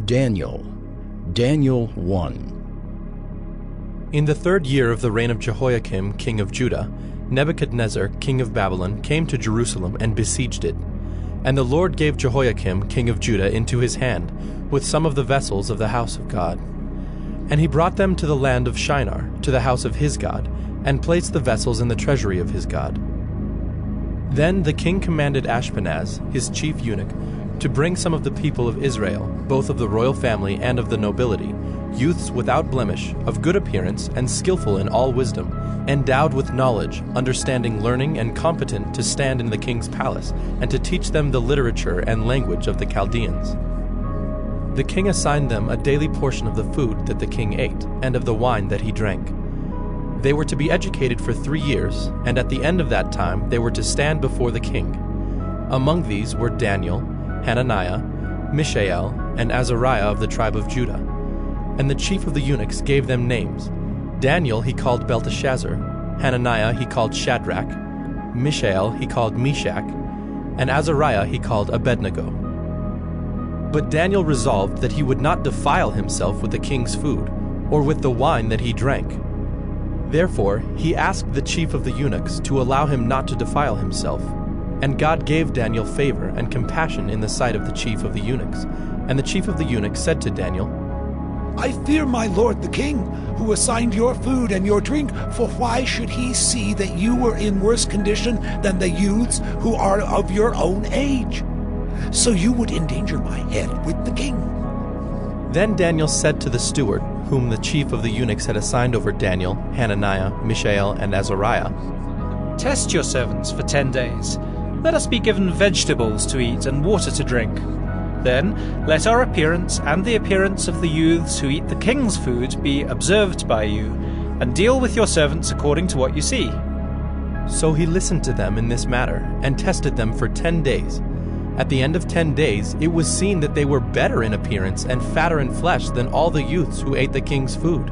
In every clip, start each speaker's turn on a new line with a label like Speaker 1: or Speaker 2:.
Speaker 1: Daniel 1.
Speaker 2: In the 3rd year of the reign of Jehoiakim, king of Judah, Nebuchadnezzar, king of Babylon, came to Jerusalem and besieged it. And the Lord gave Jehoiakim, king of Judah, into his hand, with some of the vessels of the house of God. And he brought them to the land of Shinar, to the house of his God, and placed the vessels in the treasury of his God. Then the king commanded Ashpenaz, his chief eunuch, to bring some of the people of Israel, both of the royal family and of the nobility, youths without blemish, of good appearance, and skillful in all wisdom, endowed with knowledge, understanding learning, and competent to stand in the king's palace, and to teach them the literature and language of the Chaldeans. The king assigned them a daily portion of the food that the king ate, and of the wine that he drank. They were to be educated for 3 years, and at the end of that time they were to stand before the king. Among these were Daniel, Hananiah, Mishael, and Azariah of the tribe of Judah. And the chief of the eunuchs gave them names. Daniel he called Belteshazzar, Hananiah he called Shadrach, Mishael he called Meshach, and Azariah he called Abednego. But Daniel resolved that he would not defile himself with the king's food, or with the wine that he drank. Therefore he asked the chief of the eunuchs to allow him not to defile himself. And God gave Daniel favor and compassion in the sight of the chief of the eunuchs. And the chief of the eunuchs said to Daniel,
Speaker 3: I fear my lord the king, who assigned your food and your drink, for why should he see that you were in worse condition than the youths who are of your own age? So you would endanger my head with the king.
Speaker 2: Then Daniel said to the steward, whom the chief of the eunuchs had assigned over Daniel, Hananiah, Mishael, and Azariah,
Speaker 4: Test your servants for 10 days. Let us be given vegetables to eat and water to drink. Then let our appearance and the appearance of the youths who eat the king's food be observed by you, and deal with your servants according to what you see.
Speaker 2: So he listened to them in this matter, and tested them for 10 days. At the end of 10 days, it was seen that they were better in appearance and fatter in flesh than all the youths who ate the king's food.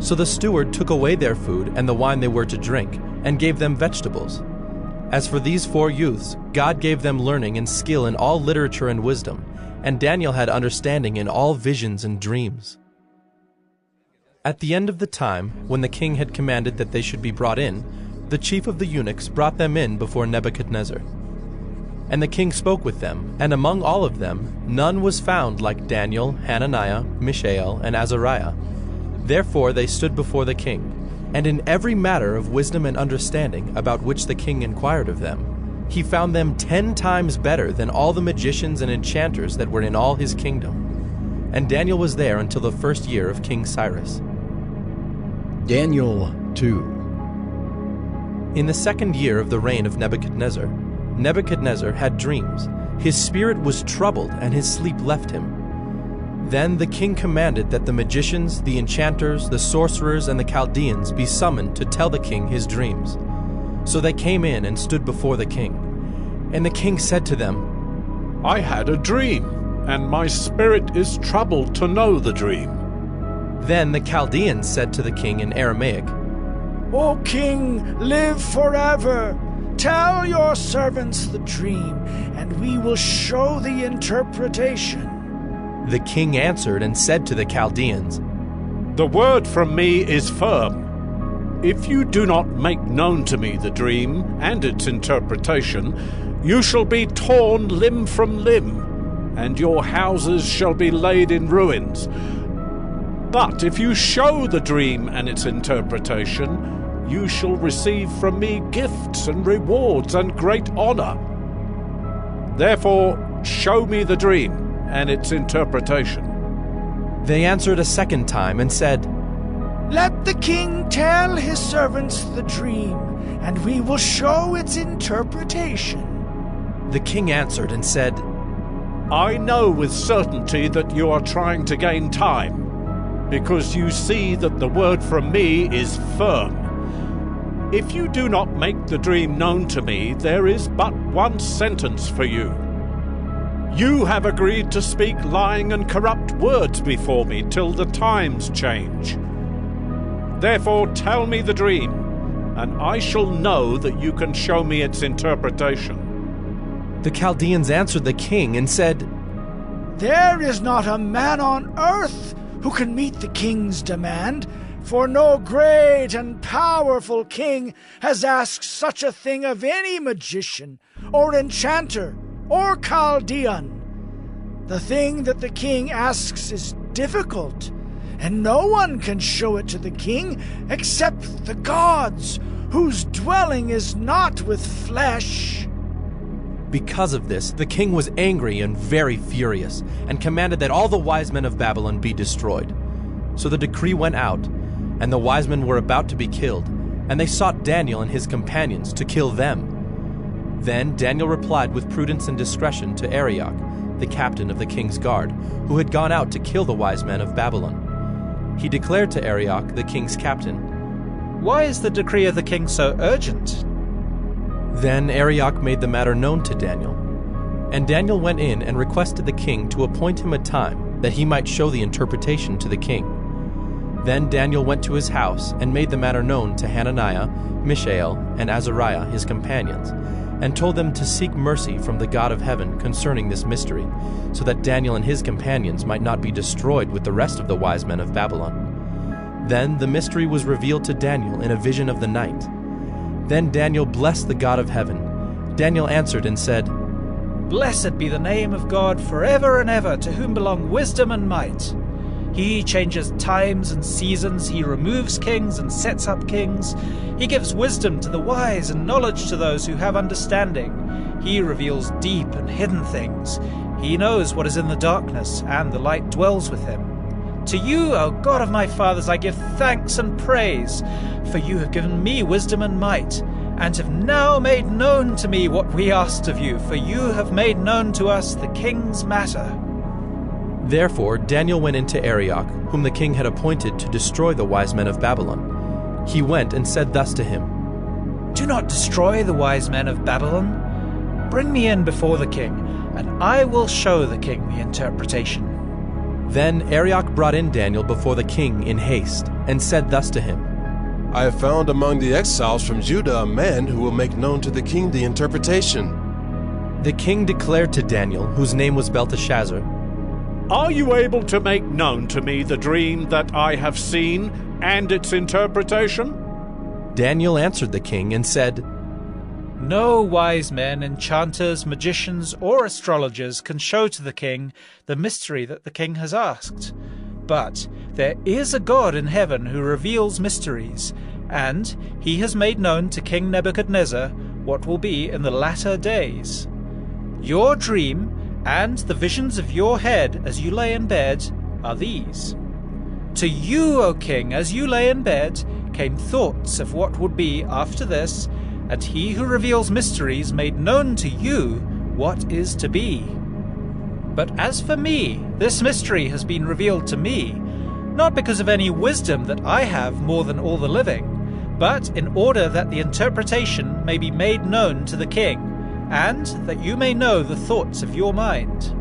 Speaker 2: So the steward took away their food and the wine they were to drink, and gave them vegetables. As for these 4 youths, God gave them learning and skill in all literature and wisdom, and Daniel had understanding in all visions and dreams. At the end of the time, when the king had commanded that they should be brought in, the chief of the eunuchs brought them in before Nebuchadnezzar. And the king spoke with them, and among all of them none was found like Daniel, Hananiah, Mishael, and Azariah. Therefore they stood before the king, and in every matter of wisdom and understanding about which the king inquired of them, he found them 10 times better than all the magicians and enchanters that were in all his kingdom. And Daniel was there until the 1st year of King Cyrus.
Speaker 1: Daniel 2.
Speaker 2: In the 2nd year of the reign of Nebuchadnezzar, Nebuchadnezzar had dreams. His spirit was troubled, and his sleep left him. Then the king commanded that the magicians, the enchanters, the sorcerers, and the Chaldeans be summoned to tell the king his dreams. So they came in and stood before the king. And the king said to them,
Speaker 5: I had a dream, and my spirit is troubled to know the dream.
Speaker 2: Then the Chaldeans said to the king in Aramaic,
Speaker 3: O king, live forever. Tell your servants the dream, and we will show the interpretation.
Speaker 2: The king answered and said to the Chaldeans,
Speaker 5: The word from me is firm. If you do not make known to me the dream and its interpretation, you shall be torn limb from limb, and your houses shall be laid in ruins. But if you show the dream and its interpretation, you shall receive from me gifts and rewards and great honor. Therefore, show me the dream and its interpretation.
Speaker 2: They answered a 2nd time and said,
Speaker 3: Let the king tell his servants the dream, and we will show its interpretation.
Speaker 2: The king answered and said,
Speaker 5: I know with certainty that you are trying to gain time, because you see that the word from me is firm. If you do not make the dream known to me, there is but one sentence for you. You have agreed to speak lying and corrupt words before me till the times change. Therefore tell me the dream, and I shall know that you can show me its interpretation.
Speaker 2: The Chaldeans answered the king and said,
Speaker 3: There is not a man on earth who can meet the king's demand, for no great and powerful king has asked such a thing of any magician, or enchanter, or Chaldean. The thing that the king asks is difficult, and no one can show it to the king except the gods, whose dwelling is not with flesh."
Speaker 2: Because of this, the king was angry and very furious, and commanded that all the wise men of Babylon be destroyed. So the decree went out, and the wise men were about to be killed, and they sought Daniel and his companions to kill them. Then Daniel replied with prudence and discretion to Arioch, the captain of the king's guard, who had gone out to kill the wise men of Babylon. He declared to Arioch, the king's captain,
Speaker 4: "Why is the decree of the king so urgent?"
Speaker 2: Then Arioch made the matter known to Daniel. And Daniel went in and requested the king to appoint him a time, that he might show the interpretation to the king. Then Daniel went to his house and made the matter known to Hananiah, Mishael, and Azariah, his companions, and told them to seek mercy from the God of heaven concerning this mystery, so that Daniel and his companions might not be destroyed with the rest of the wise men of Babylon. Then the mystery was revealed to Daniel in a vision of the night. Then Daniel blessed the God of heaven. Daniel answered and said,
Speaker 4: "Blessed be the name of God forever and ever, to whom belong wisdom and might. He changes times and seasons, he removes kings and sets up kings. He gives wisdom to the wise and knowledge to those who have understanding. He reveals deep and hidden things. He knows what is in the darkness, and the light dwells with him. To you, O God of my fathers, I give thanks and praise, for you have given me wisdom and might, and have now made known to me what we asked of you, for you have made known to us the king's matter."
Speaker 2: Therefore Daniel went into Arioch, whom the king had appointed to destroy the wise men of Babylon. He went and said thus to him,
Speaker 4: "Do not destroy the wise men of Babylon. Bring me in before the king, and I will show the king the interpretation."
Speaker 2: Then Arioch brought in Daniel before the king in haste, and said thus to him,
Speaker 6: "I have found among the exiles from Judah a man who will make known to the king the interpretation."
Speaker 2: The king declared to Daniel, whose name was Belteshazzar,
Speaker 5: "Are you able to make known to me the dream that I have seen and its interpretation?"
Speaker 2: Daniel answered the king and said,
Speaker 4: "No wise men, enchanters, magicians, or astrologers can show to the king the mystery that the king has asked. But there is a God in heaven who reveals mysteries, and he has made known to King Nebuchadnezzar what will be in the latter days. Your dream and the visions of your head as you lay in bed are these. To you, O king, as you lay in bed, came thoughts of what would be after this, and he who reveals mysteries made known to you what is to be. But as for me, this mystery has been revealed to me, not because of any wisdom that I have more than all the living, but in order that the interpretation may be made known to the king, and that you may know the thoughts of your mind.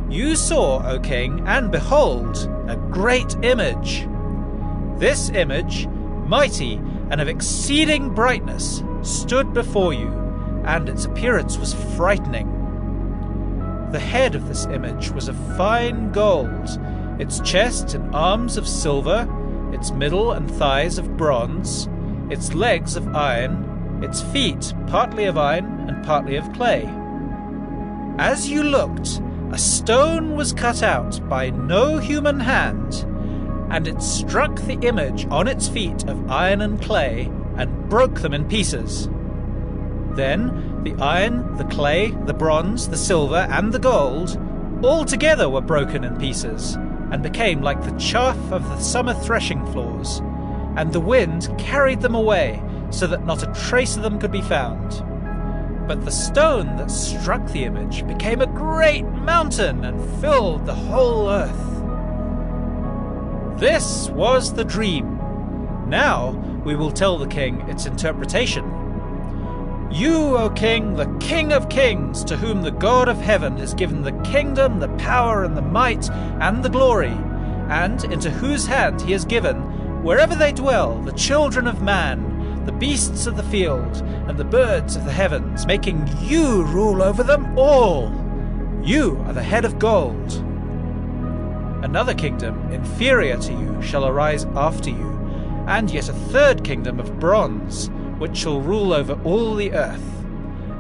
Speaker 4: You saw, O king, and behold, a great image. This image, mighty and of exceeding brightness, stood before you, and its appearance was frightening. The head of this image was of fine gold, its chest and arms of silver, its middle and thighs of bronze, its legs of iron, its feet partly of iron and partly of clay. As you looked, a stone was cut out by no human hand, and it struck the image on its feet of iron and clay, and broke them in pieces. Then the iron, the clay, the bronze, the silver, and the gold all together were broken in pieces, and became like the chaff of the summer threshing floors, and the wind carried them away, so that not a trace of them could be found. But the stone that struck the image became a great mountain and filled the whole earth. This was the dream. Now we will tell the king its interpretation. You, O king, the King of kings, to whom the God of heaven has given the kingdom, the power, and the might, and the glory, and into whose hand he has given, wherever they dwell, the children of man, the beasts of the field, and the birds of the heavens, making you rule over them all. You are the head of gold. Another kingdom, inferior to you, shall arise after you, and yet a third kingdom of bronze, which shall rule over all the earth.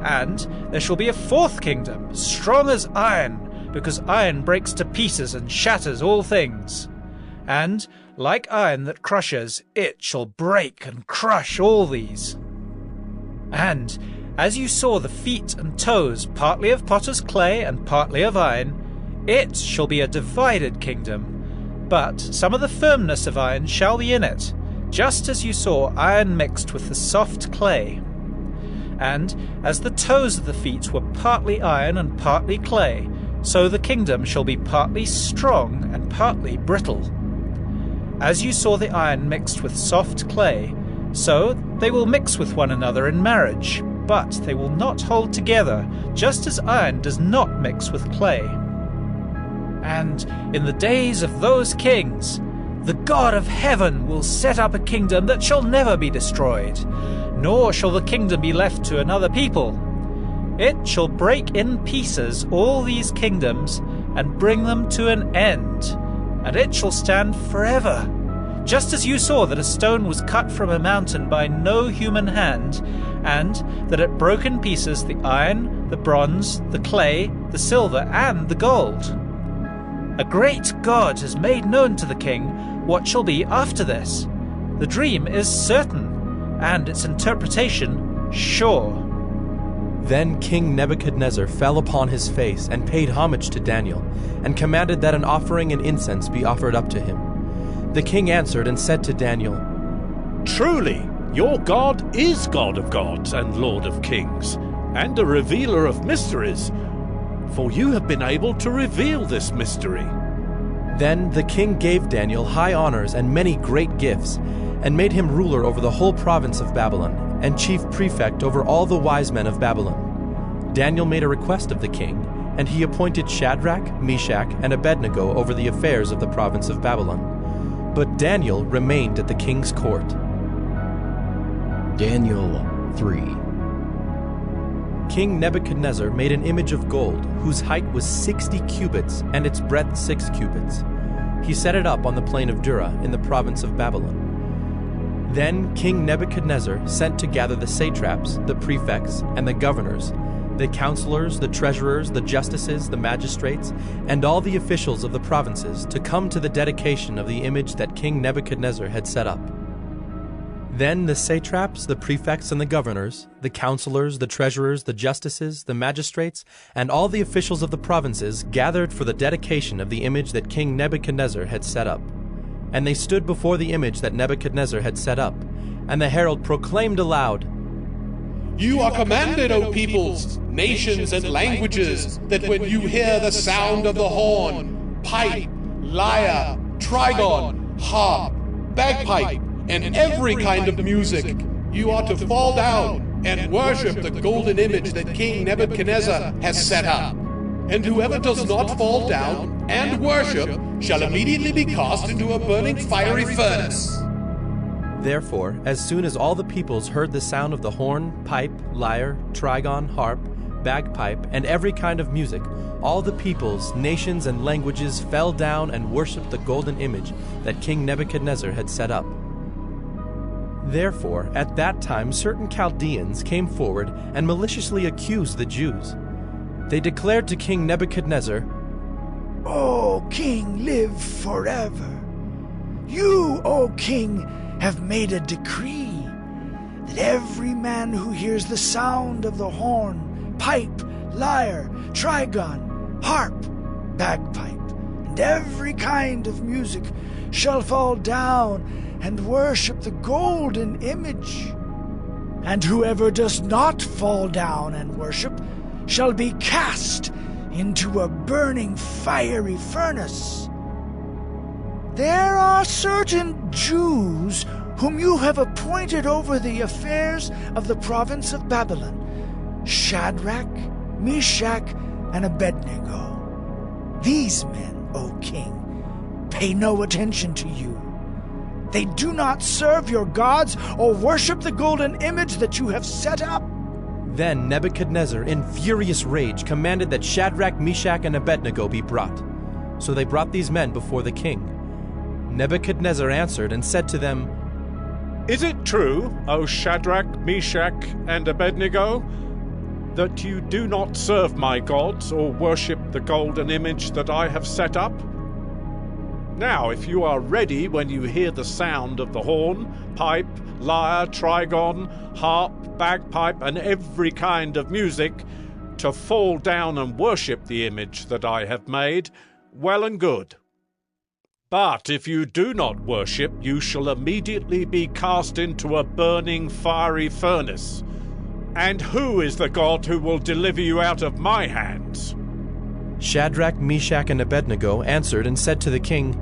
Speaker 4: And there shall be a fourth kingdom, strong as iron, because iron breaks to pieces and shatters all things. And, like iron that crushes, it shall break and crush all these. And, as you saw the feet and toes, partly of potter's clay and partly of iron, it shall be a divided kingdom, but some of the firmness of iron shall be in it, just as you saw iron mixed with the soft clay. And as the toes of the feet were partly iron and partly clay, so the kingdom shall be partly strong and partly brittle. As you saw the iron mixed with soft clay, so they will mix with one another in marriage, but they will not hold together, just as iron does not mix with clay. And in the days of those kings, the God of heaven will set up a kingdom that shall never be destroyed, nor shall the kingdom be left to another people. It shall break in pieces all these kingdoms and bring them to an end, and it shall stand forever. Just as you saw that a stone was cut from a mountain by no human hand, and that it broke in pieces the iron, the bronze, the clay, the silver, and the gold. A great God has made known to the king what shall be after this. The dream is certain, and its interpretation sure.
Speaker 2: Then King Nebuchadnezzar fell upon his face and paid homage to Daniel, and commanded that an offering and incense be offered up to him. The king answered and said to Daniel,
Speaker 5: Truly, your God is God of gods and Lord of kings, and a revealer of mysteries, for you have been able to reveal this mystery.
Speaker 2: Then the king gave Daniel high honors and many great gifts, and made him ruler over the whole province of Babylon, and chief prefect over all the wise men of Babylon. Daniel made a request of the king, and he appointed Shadrach, Meshach, and Abednego over the affairs of the province of Babylon. But Daniel remained at the king's court.
Speaker 1: Daniel 3.
Speaker 2: King Nebuchadnezzar made an image of gold, whose height was 60 cubits, and its breadth 6 cubits. He set it up on the plain of Dura in the province of Babylon. Then King Nebuchadnezzar sent to gather the satraps, the prefects, and the governors, the counselors, the treasurers, the justices, the magistrates, and all the officials of the provinces to come to the dedication of the image that King Nebuchadnezzar had set up. Then the satraps, the prefects, and the governors, the counselors, the treasurers, the justices, the magistrates, and all the officials of the provinces gathered for the dedication of the image that King Nebuchadnezzar had set up. And they stood before the image that Nebuchadnezzar had set up, and the herald proclaimed aloud,
Speaker 7: You are commanded, O peoples, nations, and languages, that when you hear the sound of the horn, pipe, lyre, trigon, harp, bagpipe, and every kind of music, you are to fall down and worship the golden image that King Nebuchadnezzar has set up. And whoever does not fall down and worship shall immediately be cast into a burning fiery furnace.
Speaker 2: Therefore, as soon as all the peoples heard the sound of the horn, pipe, lyre, trigon, harp, bagpipe, and every kind of music, all the peoples, nations, and languages fell down and worshipped the golden image that King Nebuchadnezzar had set up. Therefore, at that time certain Chaldeans came forward and maliciously accused the Jews. They declared to King Nebuchadnezzar,
Speaker 3: O king, live forever. You, O king, have made a decree that every man who hears the sound of the horn, pipe, lyre, trigon, harp, bagpipe, and every kind of music shall fall down and worship the golden image. And whoever does not fall down and worship shall be cast into a burning fiery furnace. There are certain Jews whom you have appointed over the affairs of the province of Babylon, Shadrach, Meshach, and Abednego. These men, O king, pay no attention to you. They do not serve your gods or worship the golden image that you have set up.
Speaker 2: Then Nebuchadnezzar, in furious rage, commanded that Shadrach, Meshach, and Abednego be brought. So they brought these men before the king. Nebuchadnezzar answered and said to them,
Speaker 5: Is it true, O Shadrach, Meshach, and Abednego, that you do not serve my gods or worship the golden image that I have set up? Now, if you are ready when you hear the sound of the horn, pipe, lyre, trigon, harp, bagpipe, and every kind of music, to fall down and worship the image that I have made, well and good. But if you do not worship, you shall immediately be cast into a burning fiery furnace. And who is the God who will deliver you out of my hands?
Speaker 2: Shadrach, Meshach, and Abednego answered and said to the king,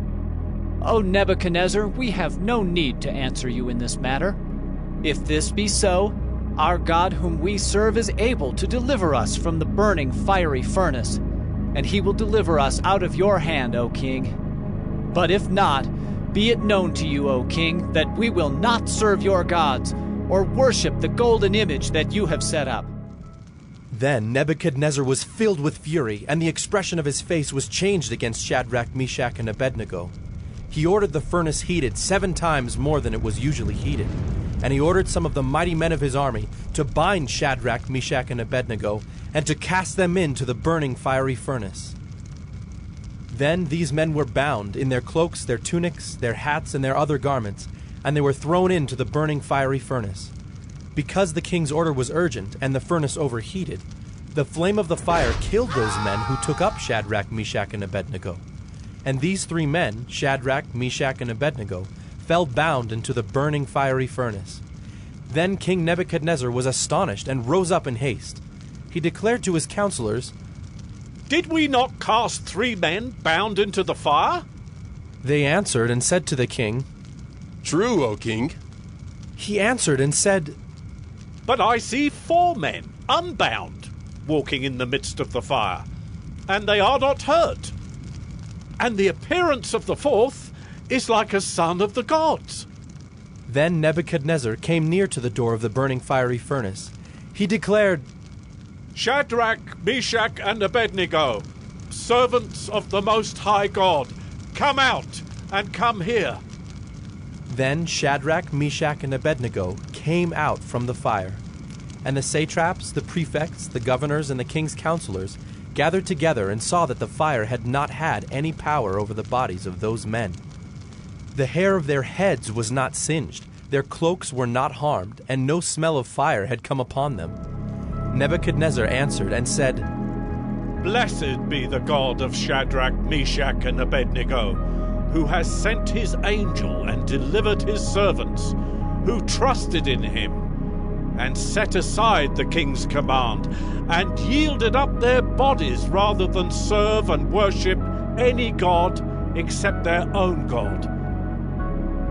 Speaker 8: O Nebuchadnezzar, we have no need to answer you in this matter. If this be so, our God whom we serve is able to deliver us from the burning fiery furnace, and he will deliver us out of your hand, O king. But if not, be it known to you, O king, that we will not serve your gods or worship the golden image that you have set up.
Speaker 2: Then Nebuchadnezzar was filled with fury, and the expression of his face was changed against Shadrach, Meshach, and Abednego. He ordered the furnace heated 7 times more than it was usually heated, and he ordered some of the mighty men of his army to bind Shadrach, Meshach, and Abednego, and to cast them into the burning fiery furnace. Then these men were bound in their cloaks, their tunics, their hats, and their other garments, and they were thrown into the burning fiery furnace. Because the king's order was urgent and the furnace overheated, the flame of the fire killed those men who took up Shadrach, Meshach, and Abednego. And these 3 men, Shadrach, Meshach, and Abednego, fell bound into the burning fiery furnace. Then King Nebuchadnezzar was astonished and rose up in haste. He declared to his counselors,
Speaker 5: Did we not cast 3 men bound into the fire?
Speaker 2: They answered and said to the king,
Speaker 6: True, O king.
Speaker 2: He answered and said,
Speaker 5: But I see 4 men, unbound, walking in the midst of the fire, and they are not hurt. And the appearance of the 4th is like a son of the gods.
Speaker 2: Then Nebuchadnezzar came near to the door of the burning fiery furnace. He declared,
Speaker 5: Shadrach, Meshach, and Abednego, servants of the Most High God, come out and come here.
Speaker 2: Then Shadrach, Meshach, and Abednego came out from the fire. And the satraps, the prefects, the governors, and the king's counselors gathered together and saw that the fire had not had any power over the bodies of those men. The hair of their heads was not singed, their cloaks were not harmed, and no smell of fire had come upon them. Nebuchadnezzar answered and said,
Speaker 5: Blessed be the God of Shadrach, Meshach, and Abednego, who has sent his angel and delivered his servants, who trusted in him, and set aside the king's command, and yielded up their bodies rather than serve and worship any god except their own God.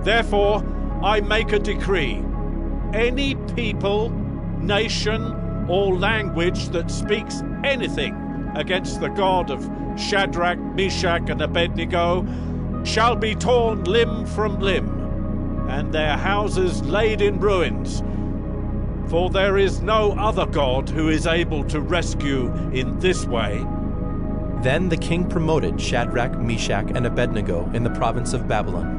Speaker 5: Therefore, I make a decree. Any people, nation, or language that speaks anything against the God of Shadrach, Meshach, and Abednego shall be torn limb from limb, and their houses laid in ruins. For there is no other God who is able to rescue in this way.
Speaker 2: Then the king promoted Shadrach, Meshach, and Abednego in the province of Babylon.